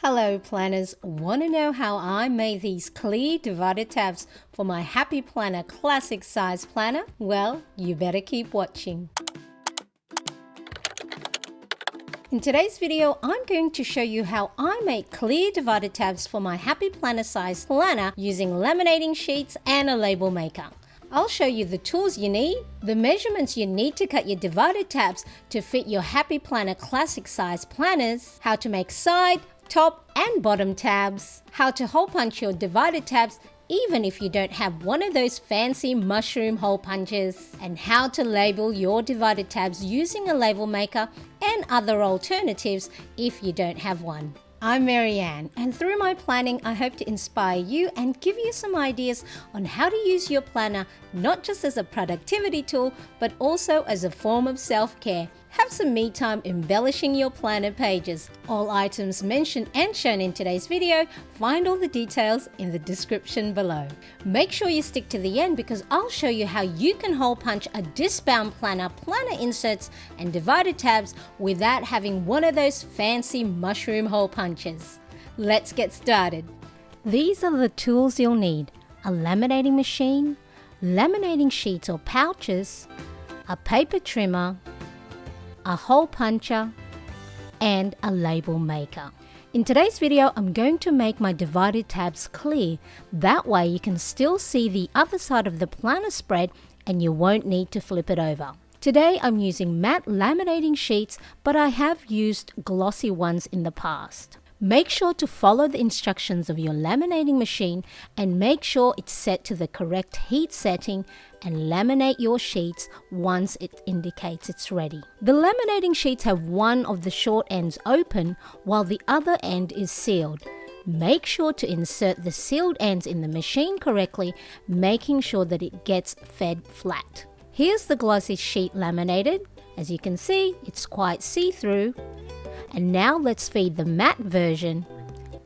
Hello planners, want to know how I made these clear divided tabs for my Happy Planner Classic Size Planner? Well, you better keep watching. In today's video, I'm going to show you how I make clear divided tabs for my Happy Planner Size Planner using laminating sheets and a label maker. I'll show you the tools you need, the measurements you need to cut your divided tabs to fit your Happy Planner Classic Size planners, how to make side, top and bottom tabs, how to hole punch your divided tabs even if you don't have one of those fancy mushroom hole punches, and how to label your divided tabs using a label maker and other alternatives if you don't have one. I'm Marianne, and through my planning I hope to inspire you and give you some ideas on how to use your planner not just as a productivity tool but also as a form of self-care. Have some me time embellishing your planner pages. All items mentioned and shown in today's video, find all the details in the description below. Make sure you stick to the end because I'll show you how you can hole punch a disc-bound planner inserts and divided tabs without having one of those fancy mushroom hole punches. Let's get started. These are the tools you'll need: a laminating machine, laminating sheets or pouches, a paper trimmer, a hole puncher, and a label maker. In today's video, I'm going to make my divided tabs clear. That way you can still see the other side of the planner spread and you won't need to flip it over. Today I'm using matte laminating sheets, but I have used glossy ones in the past. Make sure to follow the instructions of your laminating machine and make sure it's set to the correct heat setting and laminate your sheets once it indicates it's ready. The laminating sheets have one of the short ends open while the other end is sealed. Make sure to insert the sealed ends in the machine correctly, making sure that it gets fed flat. Here's the glossy sheet laminated. As you can see, it's quite see-through. And now let's feed the matte version,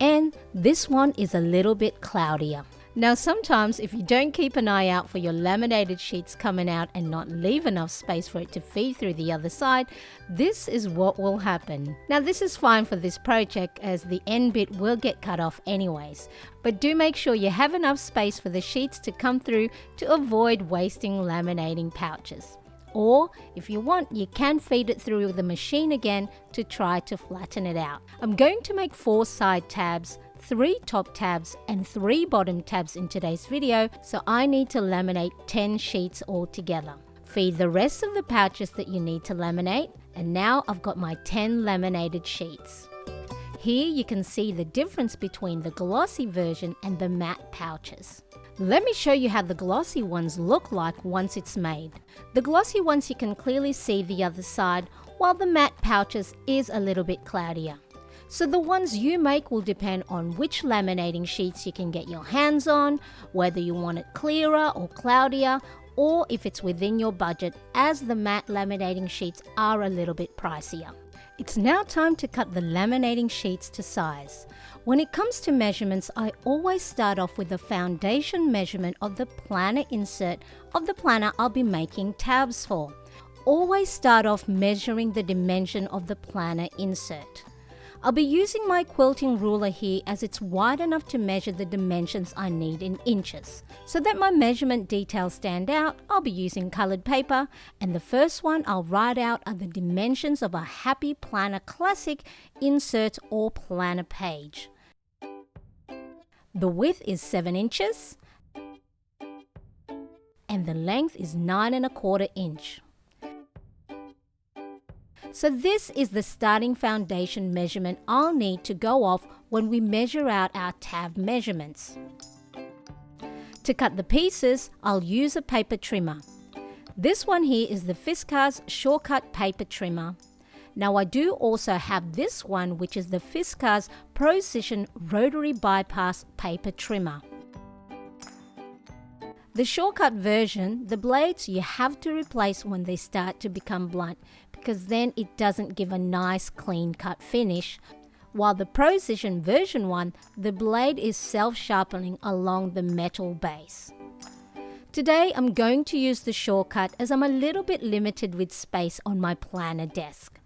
and this one is a little bit cloudier. Now sometimes if you don't keep an eye out for your laminated sheets coming out and not leave enough space for it to feed through the other side, this is what will happen. Now this is fine for this project as the end bit will get cut off anyways, but do make sure you have enough space for the sheets to come through to avoid wasting laminating pouches. Or, if you want, you can feed it through the machine again to try to flatten it out. I'm going to make 4 side tabs, 3 top tabs and 3 bottom tabs in today's video, so I need to laminate 10 sheets altogether. Feed the rest of the pouches that you need to laminate, and now I've got my 10 laminated sheets. Here you can see the difference between the glossy version and the matte pouches. Let me show you how the glossy ones look like once it's made. The glossy ones you can clearly see the other side, while the matte pouches is a little bit cloudier. So the ones you make will depend on which laminating sheets you can get your hands on, whether you want it clearer or cloudier, or if it's within your budget, as the matte laminating sheets are a little bit pricier. It's now time to cut the laminating sheets to size. When it comes to measurements, I always start off with the foundation measurement of the planner insert of the planner I'll be making tabs for. Always start off measuring the dimension of the planner insert. I'll be using my quilting ruler here as it's wide enough to measure the dimensions I need in inches. So that my measurement details stand out, I'll be using colored paper, and the first one I'll write out are the dimensions of a Happy Planner Classic insert or planner page. The width is 7 inches and the length is 9¼ inch. So this is the starting foundation measurement I'll need to go off when we measure out our tab measurements. To cut the pieces, I'll use a paper trimmer. This one here is the Fiskars Shortcut Paper Trimmer. Now I do also have this one, which is the Fiskars Precision Rotary Bypass Paper Trimmer. The shortcut version, the blades you have to replace when they start to become blunt, because then it doesn't give a nice clean cut finish. While the Precision version one, the blade is self-sharpening along the metal base. Today I'm going to use the shortcut as I'm a little bit limited with space on my planner desk.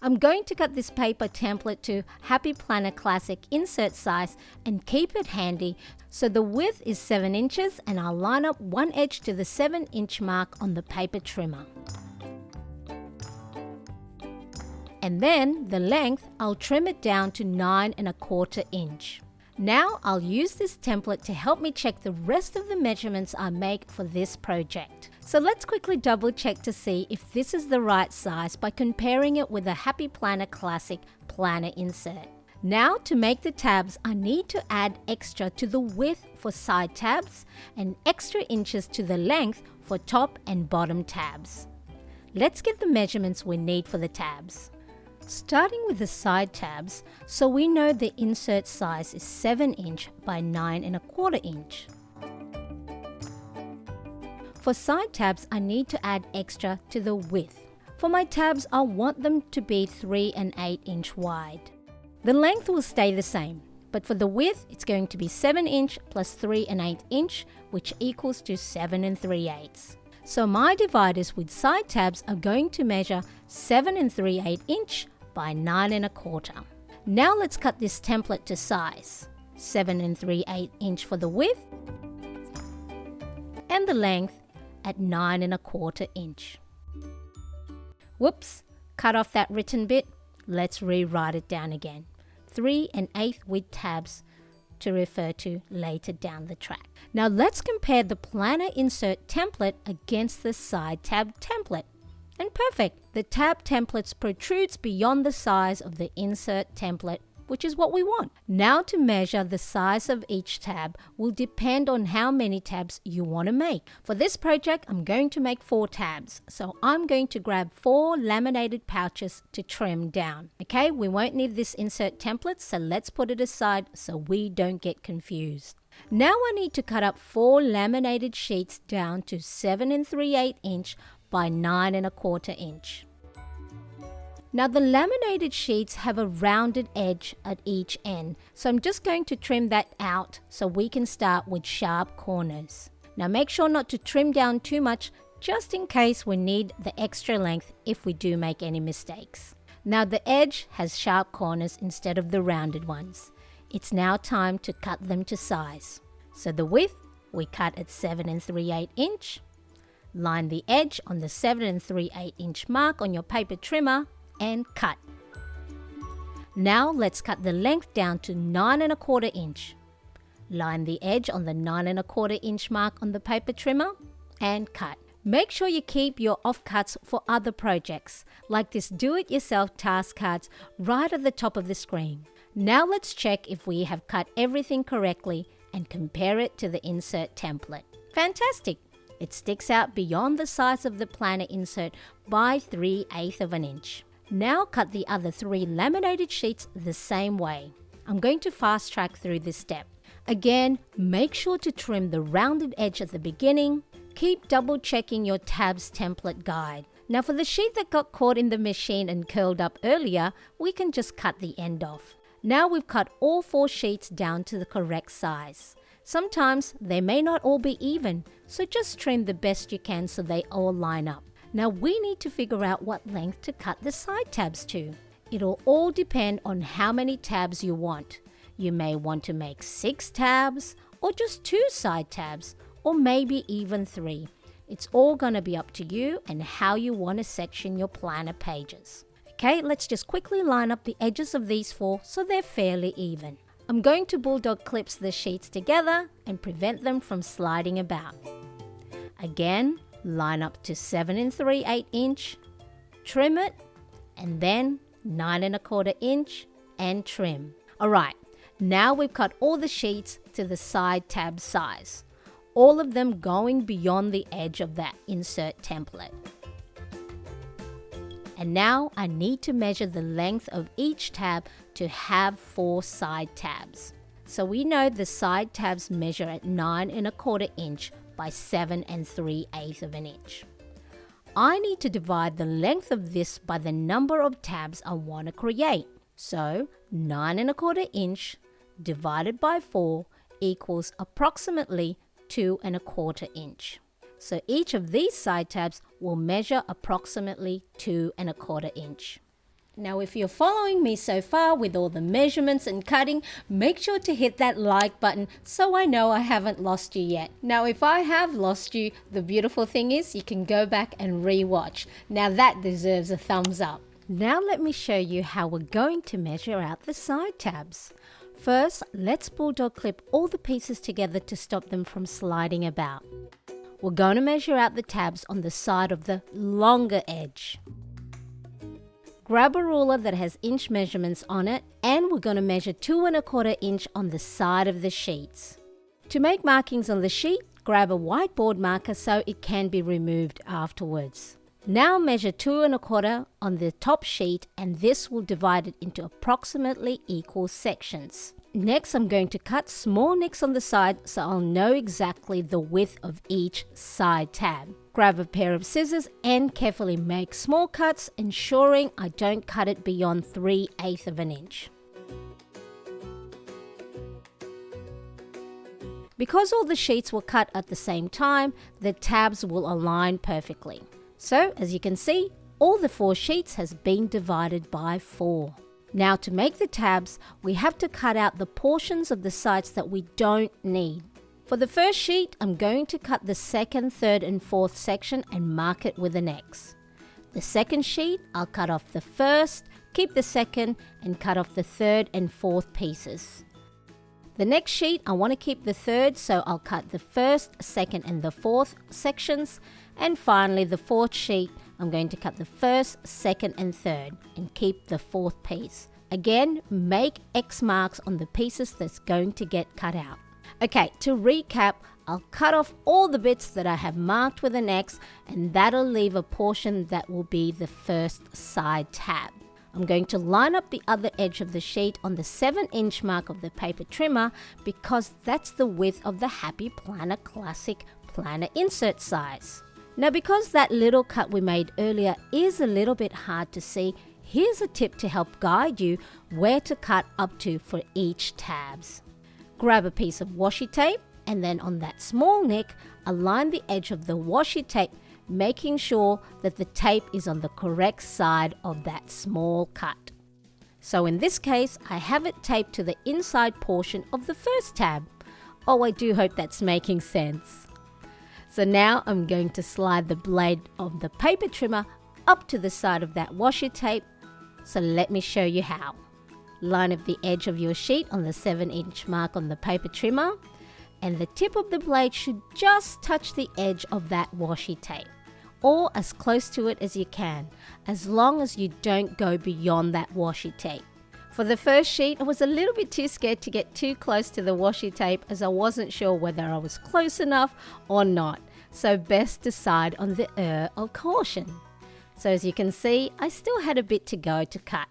I'm going to cut this paper template to Happy Planner Classic insert size and keep it handy. So the width is 7 inches and I'll line up one edge to the 7-inch mark on the paper trimmer. And then the length, I'll trim it down to 9 1/4 inch. Now I'll use this template to help me check the rest of the measurements I make for this project. So let's quickly double check to see if this is the right size by comparing it with a Happy Planner Classic planner insert. Now to make the tabs, I need to add extra to the width for side tabs and extra inches to the length for top and bottom tabs. Let's get the measurements we need for the tabs. Starting with the side tabs, so we know the insert size is 7 inch by 9 1/4 inch. For side tabs, I need to add extra to the width. For my tabs, I want them to be 3 1/8 inch wide. The length will stay the same, but for the width, it's going to be 7 inch plus 3 1/8 inch, which equals to 7 3/8. So my dividers with side tabs are going to measure 7 3/8 inch by 9 1/4. Now let's cut this template to size. 7 3/8 inch for the width and the length at 9 1/4 inch. Whoops, cut off that written bit. Let's rewrite it down again. 3 1/8 with tabs to refer to later down the track. Now let's compare the planner insert template against the side tab template. And perfect! The tab templates protrudes beyond the size of the insert template, which is what we want. Now to measure the size of each tab will depend on how many tabs you want to make. For this project, I'm going to make 4 tabs. So I'm going to grab 4 laminated pouches to trim down. Okay, we won't need this insert template, so let's put it aside so we don't get confused. Now I need to cut up 4 laminated sheets down to 7 3/8 inch by 9 1/4 inch. Now the laminated sheets have a rounded edge at each end, so I'm just going to trim that out so we can start with sharp corners. Now make sure not to trim down too much, just in case we need the extra length if we do make any mistakes. Now the edge has sharp corners instead of the rounded ones. It's now time to cut them to size. So the width, we cut at 7 3/8 inch. Line the edge on the 7 3/8 inch mark on your paper trimmer and cut. Now let's cut the length down to 9 1/4 inch. Line the edge on the 9 1/4 inch mark on the paper trimmer and cut. Make sure you keep your offcuts for other projects, like this do-it-yourself task cards right at the top of the screen. Now let's check if we have cut everything correctly and compare it to the insert template. Fantastic! It sticks out beyond the size of the planner insert by 3/8 of an inch. Now cut the other 3 laminated sheets the same way. I'm going to fast track through this step. Again, make sure to trim the rounded edge at the beginning. Keep double checking your tabs template guide. Now for the sheet that got caught in the machine and curled up earlier, we can just cut the end off. Now we've cut all 4 sheets down to the correct size. Sometimes they may not all be even, so just trim the best you can so they all line up. Now we need to figure out what length to cut the side tabs to. It'll all depend on how many tabs you want. You may want to make 6 tabs, or just 2 side tabs, or maybe even 3. It's all going to be up to you and how you want to section your planner pages. Okay, let's just quickly line up the edges of these 4 so they're fairly even. I'm going to bulldog clips the sheets together and prevent them from sliding about. Again, line up to 7 3/8 inch, trim it, and then 9 1/4 inch and trim. Alright, now we've cut all the sheets to the side tab size, all of them going beyond the edge of that insert template. And now I need to measure the length of each tab to have 4 side tabs. So we know the side tabs measure at 9 1/4 inch by 7 3/8 of an inch. I need to divide the length of this by the number of tabs I want to create. So 9 1/4 inch divided by 4 equals approximately 2 1/4 inch. So each of these side tabs will measure approximately 2 1/4 inch. Now, if you're following me so far with all the measurements and cutting, make sure to hit that like button so I know I haven't lost you yet. Now, if I have lost you, the beautiful thing is you can go back and re-watch. Now that deserves a thumbs up. Now let me show you how we're going to measure out the side tabs. First, let's bulldog clip all the pieces together to stop them from sliding about. We're going to measure out the tabs on the side of the longer edge. Grab a ruler that has inch measurements on it, and we're going to measure 2 1/4 inch on the side of the sheets. To make markings on the sheet, grab a whiteboard marker so it can be removed afterwards. Now measure 2 1/4 on the top sheet, and this will divide it into approximately equal sections. Next, I'm going to cut small nicks on the side so I'll know exactly the width of each side tab. Grab a pair of scissors and carefully make small cuts, ensuring I don't cut it beyond 3/8 of an inch. Because all the sheets were cut at the same time, the tabs will align perfectly. So, as you can see, all the 4 sheets has been divided by 4. Now to make the tabs, we have to cut out the portions of the sides that we don't need. For the first sheet, I'm going to cut the 2nd, 3rd and 4th section and mark it with an X. The second sheet, I'll cut off the 1st, keep the 2nd and cut off the 3rd and 4th pieces. The next sheet, I want to keep the 3rd, so I'll cut the 1st, 2nd and the 4th sections. And finally, the 4th sheet, I'm going to cut the 1st, 2nd and 3rd and keep the 4th piece. Again, make X marks on the pieces that's going to get cut out. Okay, to recap, I'll cut off all the bits that I have marked with an X, and that'll leave a portion that will be the first side tab. I'm going to line up the other edge of the sheet on the 7-inch mark of the paper trimmer because that's the width of the Happy Planner Classic planner insert size. Now, because that little cut we made earlier is a little bit hard to see, here's a tip to help guide you where to cut up to for each tabs. Grab a piece of washi tape and then on that small nick, align the edge of the washi tape, making sure that the tape is on the correct side of that small cut. So in this case, I have it taped to the inside portion of the first tab. Oh, I do hope that's making sense. So now I'm going to slide the blade of the paper trimmer up to the side of that washi tape. So let me show you how. Line up the edge of your sheet on the 7-inch mark on the paper trimmer, and the tip of the blade should just touch the edge of that washi tape, or as close to it as you can, as long as you don't go beyond that washi tape. For the first sheet, I was a little bit too scared to get too close to the washi tape as I wasn't sure whether I was close enough or not, so best decide on the of caution. So as you can see, I still had a bit to go to cut.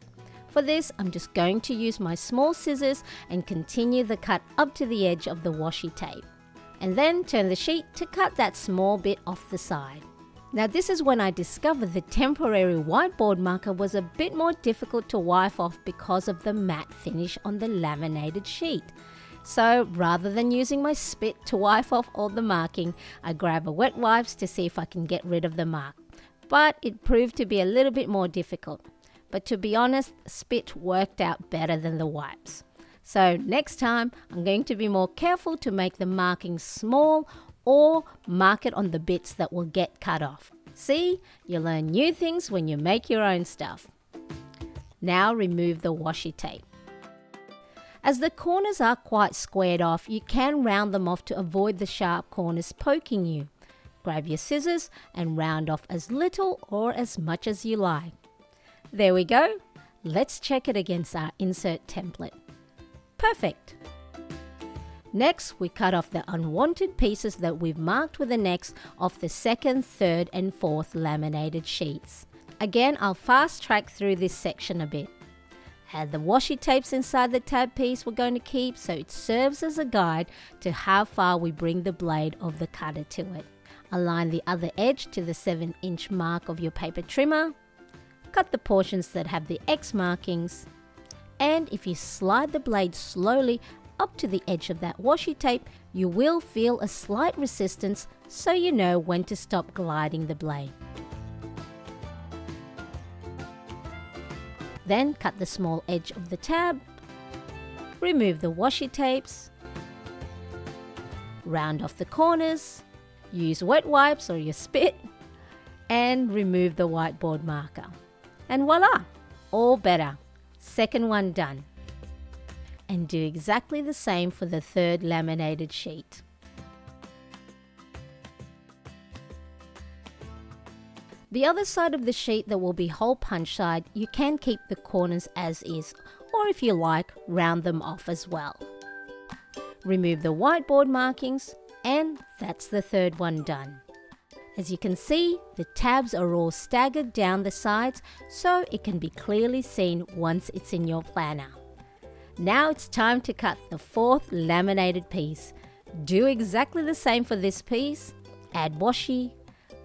For this, I'm just going to use my small scissors and continue the cut up to the edge of the washi tape. And then turn the sheet to cut that small bit off the side. Now this is when I discovered the temporary whiteboard marker was a bit more difficult to wipe off because of the matte finish on the laminated sheet. So rather than using my spit to wipe off all the marking, I grab a wet wipes to see if I can get rid of the mark. But it proved to be a little bit more difficult. But to be honest, spit worked out better than the wipes. So next time, I'm going to be more careful to make the markings small or mark it on the bits that will get cut off. See, you learn new things when you make your own stuff. Now remove the washi tape. As the corners are quite squared off, you can round them off to avoid the sharp corners poking you. Grab your scissors and round off as little or as much as you like. There we go. Let's check it against our insert template. Perfect. Next, we cut off the unwanted pieces that we've marked with an X off the 2nd, 3rd and 4th laminated sheets. Again, I'll fast track through this section a bit. Add the washi tapes inside the tab piece we're going to keep so it serves as a guide to how far we bring the blade of the cutter to it. Align the other edge to the 7-inch mark of your paper trimmer. Cut the portions that have the X markings, and if you slide the blade slowly up to the edge of that washi tape, you will feel a slight resistance so you know when to stop gliding the blade. Then cut the small edge of the tab, remove the washi tapes, round off the corners, use wet wipes or your spit, and remove the whiteboard marker. And voila, all better. Second one done. And do exactly the same for the third laminated sheet. The other side of the sheet that will be hole punch side, you can keep the corners as is, or if you like, round them off as well. Remove the whiteboard markings, and that's the third one done. As you can see, the tabs are all staggered down the sides so it can be clearly seen once it's in your planner. Now it's time to cut the fourth laminated piece. Do exactly the same for this piece. Add washi,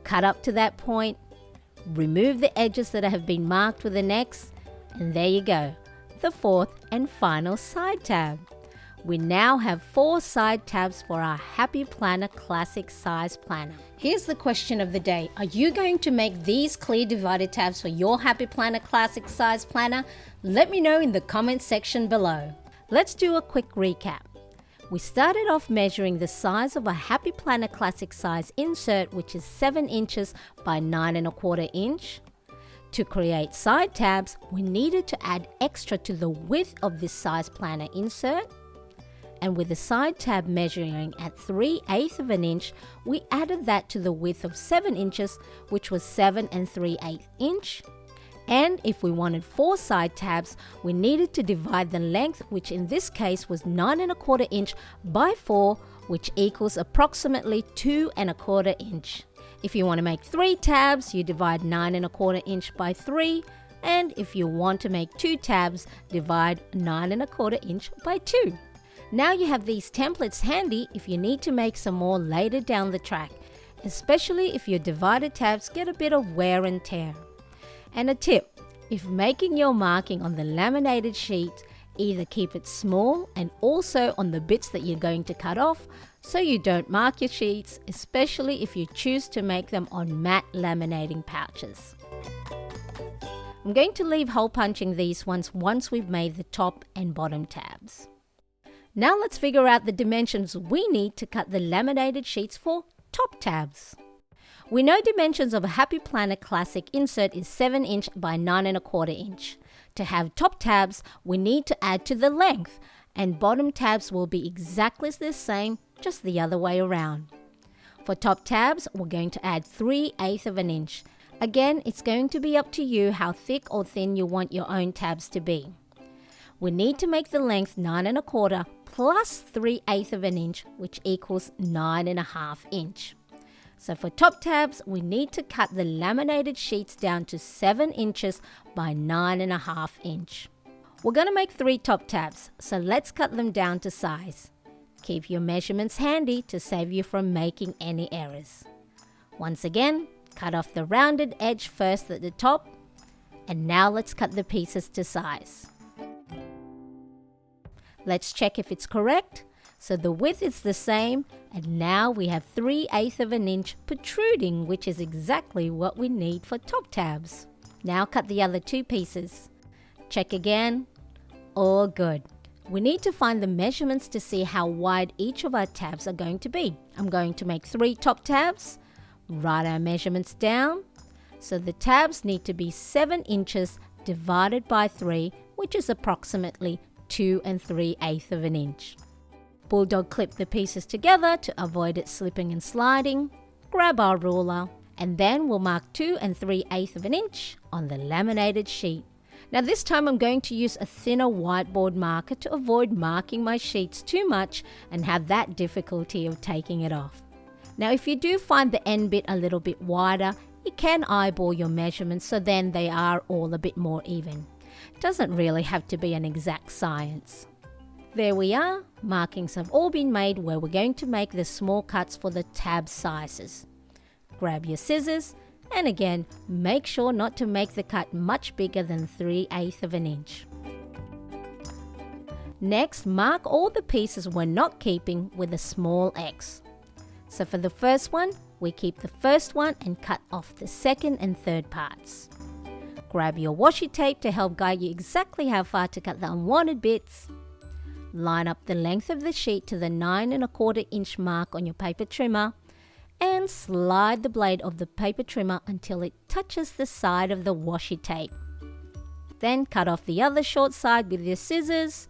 cut up to that point, remove the edges that have been marked with an X, and there you go, the fourth and final side tab. We now have 4 side tabs for our Happy Planner Classic Size Planner. Here's the question of the day. Are you going to make these clear divider tabs for your Happy Planner Classic Size Planner? Let me know in the comments section below. Let's do a quick recap. We started off measuring the size of a Happy Planner Classic Size insert, which is 7 inches by 9 1/4 inch. To create side tabs, we needed to add extra to the width of this size planner insert. And with the side tab measuring at 3/8 of an inch, we added that to the width of 7 inches, which was 7 3/8 inch. And if we wanted 4 side tabs, we needed to divide the length, which in this case was 9 1/4 inch by 4, which equals approximately 2 1/4 inch. If you want to make 3 tabs, you divide 9 1/4 inch by 3. And if you want to make 2 tabs, divide 9 1/4 inch by 2. Now you have these templates handy if you need to make some more later down the track, especially if your divided tabs get a bit of wear and tear. And a tip, if making your marking on the laminated sheet, either keep it small and also on the bits that you're going to cut off so you don't mark your sheets, especially if you choose to make them on matte laminating pouches. I'm going to leave hole punching these ones once we've made the top and bottom tabs. Now let's figure out the dimensions we need to cut the laminated sheets for top tabs. We know dimensions of a Happy Planner Classic insert is 7 inch by 9 1/4 inch. To have top tabs, we need to add to the length, and bottom tabs will be exactly the same, just the other way around. For top tabs, we're going to add 3/8 of an inch. Again, it's going to be up to you how thick or thin you want your own tabs to be. We need to make the length 9 1/4 plus 3/8 of an inch, which equals 9 1/2 inch. So for top tabs, we need to cut the laminated sheets down to 7 inches by 9 1/2 inch. We're going to make 3 top tabs, so let's cut them down to size. Keep your measurements handy to save you from making any errors. Once again, cut off the rounded edge first at the top, and now let's cut the pieces to size. Let's check if it's correct. So the width is the same, and now we have 3/8 of an inch protruding, which is exactly what we need for top tabs. Now cut the other 2 pieces. Check again. All good. We need to find the measurements to see how wide each of our tabs are going to be. I'm going to make 3 top tabs. Write our measurements down. So the tabs need to be 7 inches divided by 3, which is approximately 2 3/8 of an inch. Bulldog clip the pieces together to avoid it slipping and sliding. Grab our ruler, and then we'll mark 2 3/8 of an inch on the laminated sheet. Now this time I'm going to use a thinner whiteboard marker to avoid marking my sheets too much and have that difficulty of taking it off. Now if you do find the end bit a little bit wider, you can eyeball your measurements so then they are all a bit more even. Doesn't really have to be an exact science. There we are. Markings have all been made where we're going to make the small cuts for the tab sizes. Grab your scissors, and again, make sure not to make the cut much bigger than 3/8 of an inch. Next, mark all the pieces we're not keeping with a small X. So for the first one, we keep the first one and cut off the second and third parts. Grab your washi tape to help guide you exactly how far to cut the unwanted bits. Line up the length of the sheet to the 9 1/4 inch mark on your paper trimmer and slide the blade of the paper trimmer until it touches the side of the washi tape. Then cut off the other short side with your scissors,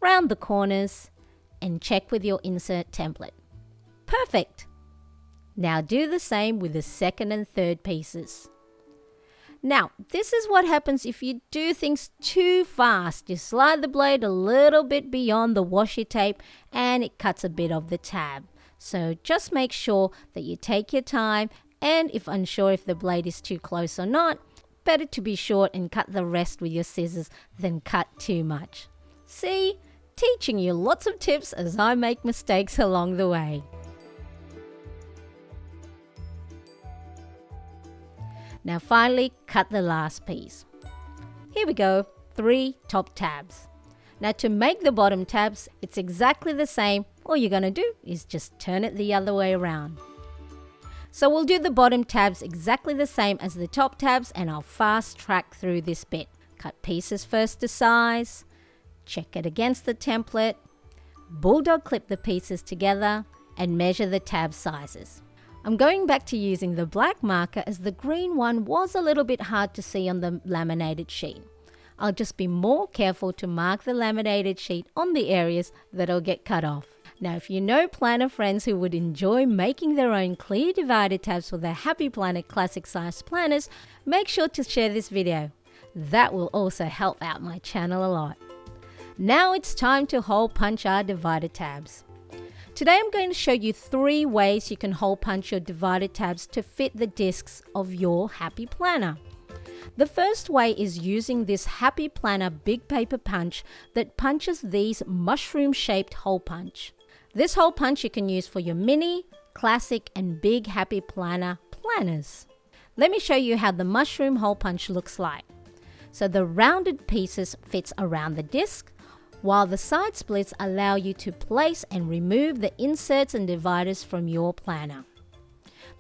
round the corners, and check with your insert template. Perfect! Now do the same with the second and third pieces. Now, this is what happens if you do things too fast. You slide the blade a little bit beyond the washi tape and it cuts a bit of the tab. So just make sure that you take your time, and if unsure if the blade is too close or not, better to be short and cut the rest with your scissors than cut too much. See? Teaching you lots of tips as I make mistakes along the way. Now finally, cut the last piece. Here we go, 3 top tabs. Now to make the bottom tabs, it's exactly the same. All you're going to do is just turn it the other way around. So we'll do the bottom tabs exactly the same as the top tabs, and I'll fast track through this bit. Cut pieces first to size, check it against the template, bulldog clip the pieces together, and measure the tab sizes. I'm going back to using the black marker as the green one was a little bit hard to see on the laminated sheet. I'll just be more careful to mark the laminated sheet on the areas that'll get cut off. Now, if you know planner friends who would enjoy making their own clear divider tabs for their Happy Planner classic size planners, make sure to share this video. That will also help out my channel a lot. Now it's time to hole punch our divider tabs. Today I'm going to show you 3 ways you can hole punch your divider tabs to fit the discs of your Happy Planner. The first way is using this Happy Planner big paper punch that punches these mushroom shaped hole punch. This hole punch you can use for your mini, classic and big Happy Planner planners. Let me show you how the mushroom hole punch looks like. So the rounded pieces fits around the disc, while the side splits allow you to place and remove the inserts and dividers from your planner.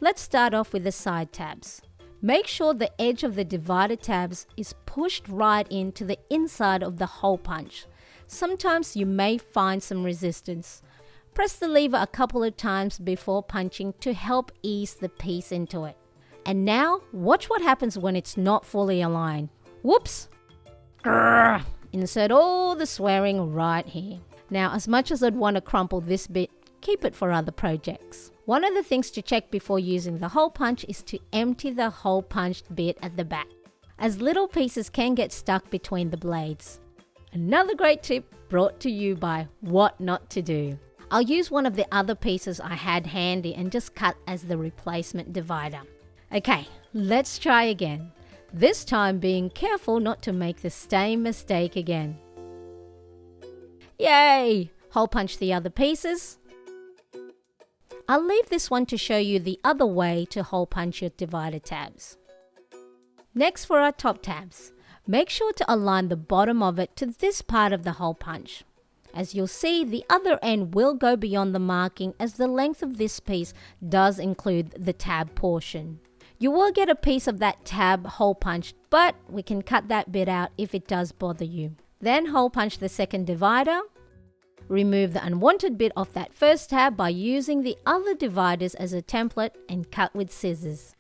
Let's start off with the side tabs. Make sure the edge of the divider tabs is pushed right into the inside of the hole punch. Sometimes you may find some resistance. Press the lever a couple of times before punching to help ease the piece into it. And now, watch what happens when it's not fully aligned. Whoops! Grrr. Insert all the swearing right here. Now, as much as I'd want to crumple this bit, keep it for other projects. One of the things to check before using the hole punch is to empty the hole punched bit at the back, as little pieces can get stuck between the blades. Another great tip brought to you by What Not to Do. I'll use one of the other pieces I had handy and just cut as the replacement divider. Okay, let's try again. This time being careful not to make the same mistake again. Yay! Hole punch the other pieces. I'll leave this one to show you the other way to hole punch your divider tabs. Next, for our top tabs, make sure to align the bottom of it to this part of the hole punch. As you'll see, the other end will go beyond the marking as the length of this piece does include the tab portion. You will get a piece of that tab hole punched, but we can cut that bit out if it does bother you. Then hole punch the second divider. Remove the unwanted bit off that first tab by using the other dividers as a template and cut with scissors.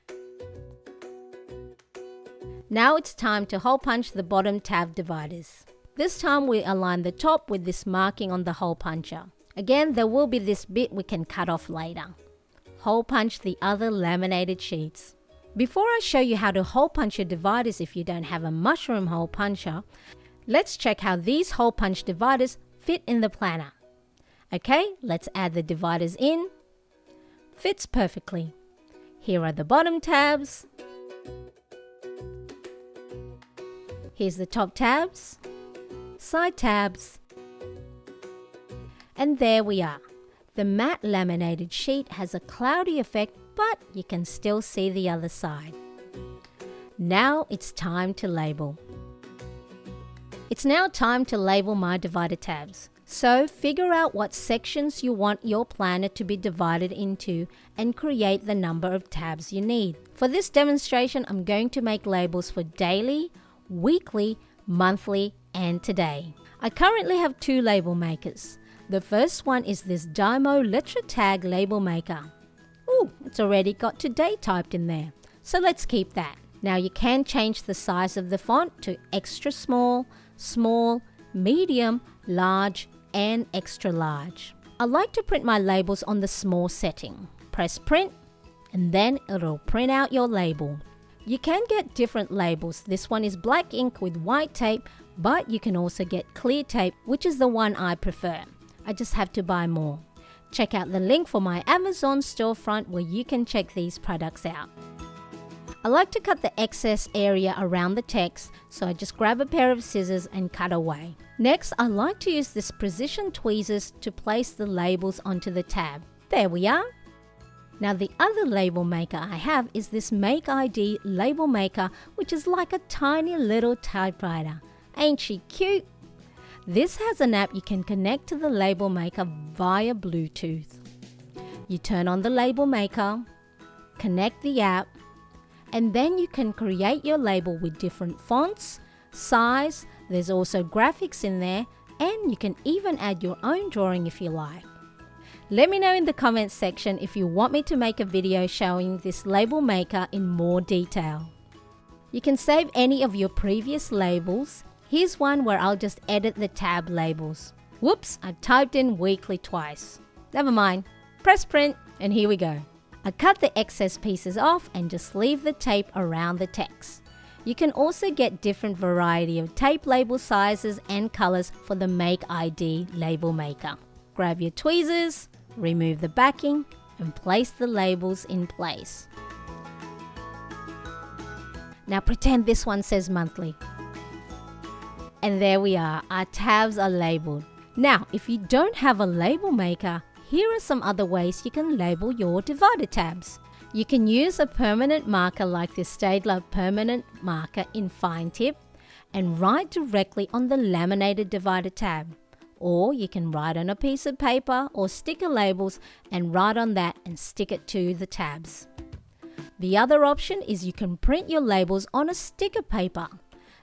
Now it's time to hole punch the bottom tab dividers. This time we align the top with this marking on the hole puncher. Again, there will be this bit we can cut off later. Hole punch the other laminated sheets. Before I show you how to hole punch your dividers if you don't have a mushroom hole puncher, let's check how these hole punch dividers fit in the planner. Okay, let's add the dividers in. Fits perfectly. Here are the bottom tabs. Here's the top tabs, side tabs, and there we are. The matte laminated sheet has a cloudy effect, but you can still see the other side. Now it's time to label. It's now time to label my divider tabs. So figure out what sections you want your planner to be divided into and create the number of tabs you need. For this demonstration, I'm going to make labels for daily, weekly, monthly, and today. I currently have 2 label makers. The first one is this Dymo Letra Tag label maker. Ooh, it's already got today typed in there. So let's keep that. Now you can change the size of the font to extra small, small, medium, large, and extra large. I like to print my labels on the small setting. Press print and then it'll print out your label. You can get different labels. This one is black ink with white tape, but you can also get clear tape, which is the one I prefer. I just have to buy more. Check out the link for my Amazon storefront where you can check these products out. I like to cut the excess area around the text, so I just grab a pair of scissors and cut away. Next, I like to use this precision tweezers to place the labels onto the tab. There we are. Now the other label maker I have is this Make ID label maker, which is like a tiny little typewriter. Ain't she cute? This has an app you can connect to the label maker via Bluetooth. You turn on the label maker, connect the app, and then you can create your label with different fonts, size, there's also graphics in there, and you can even add your own drawing if you like. Let me know in the comments section if you want me to make a video showing this label maker in more detail. You can save any of your previous labels. Here's one where I'll just edit the tab labels. Whoops, I typed in weekly twice. Never mind, press print, and here we go. I cut the excess pieces off and just leave the tape around the text. You can also get different variety of tape label sizes and colors for the Make ID label maker. Grab your tweezers, remove the backing, and place the labels in place. Now pretend this one says monthly. And there we are, our tabs are labeled. Now, if you don't have a label maker, here are some other ways you can label your divider tabs. You can use a permanent marker like this Staedtler permanent marker in fine tip and write directly on the laminated divider tab. Or you can write on a piece of paper or sticker labels and write on that and stick it to the tabs. The other option is you can print your labels on a sticker paper.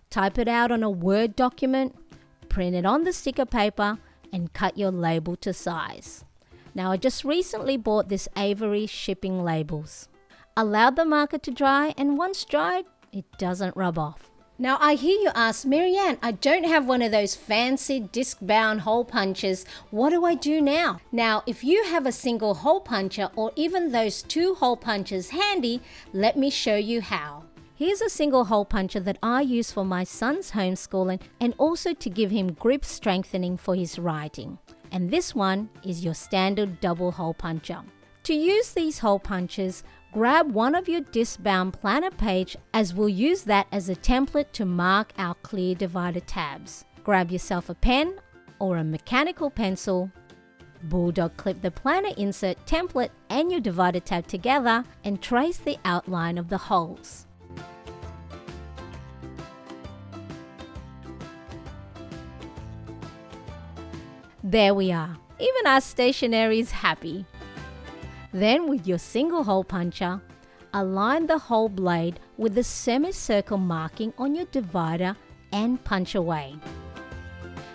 Type it out on a Word document, print it on the sticker paper, and cut your label to size. Now I just recently bought this Avery shipping labels. Allow the marker to dry, and once dried, it doesn't rub off. Now I hear you ask, Marianne, I don't have one of those fancy disc-bound hole punchers. What do I do now? Now, if you have a single hole puncher or even those 2 hole punchers handy, let me show you how. Here's a single hole puncher that I use for my son's homeschooling and also to give him grip strengthening for his writing. And this one is your standard double hole puncher. To use these hole punchers, grab one of your disc-bound planner page, as we'll use that as a template to mark our clear divider tabs. Grab yourself a pen or a mechanical pencil, bulldog clip the planner insert template and your divider tab together and trace the outline of the holes. There we are. Even our stationery is happy. Then with your single hole puncher, align the hole blade with the semicircle marking on your divider and punch away.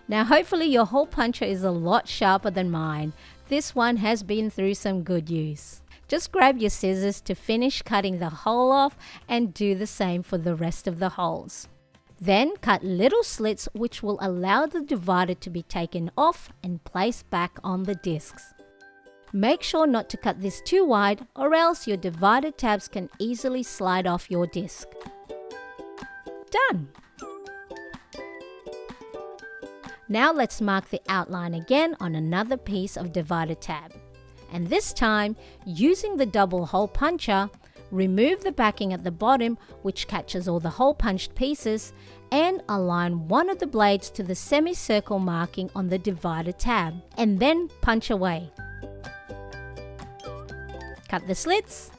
Now hopefully your hole puncher is a lot sharper than mine. This one has been through some good use. Just grab your scissors to finish cutting the hole off and do the same for the rest of the holes. Then cut little slits which will allow the divider to be taken off and placed back on the discs. Make sure not to cut this too wide or else your divider tabs can easily slide off your disc. Done! Now let's mark the outline again on another piece of divider tab. And this time, using the double hole puncher, remove the backing at the bottom which catches all the hole punched pieces and align one of the blades to the semicircle marking on the divider tab and then punch away. Cut the slits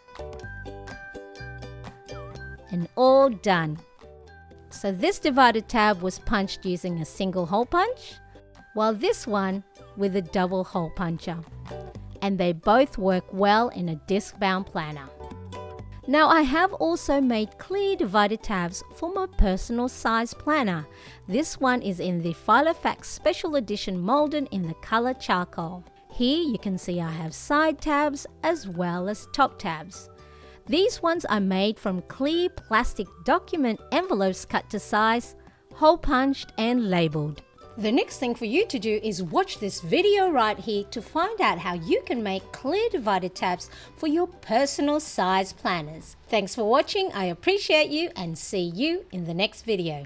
and all done. So this divider tab was punched using a single hole punch, while this one with a double hole puncher. And they both work well in a disc-bound planner. Now I have also made clear divider tabs for my personal size planner. This one is in the Filofax Special Edition molded in the color charcoal. Here you can see I have side tabs as well as top tabs. These ones are made from clear plastic document envelopes cut to size, hole punched and labeled. The next thing for you to do is watch this video right here to find out how you can make clear divider tabs for your personal size planners. Thanks for watching, I appreciate you and see you in the next video.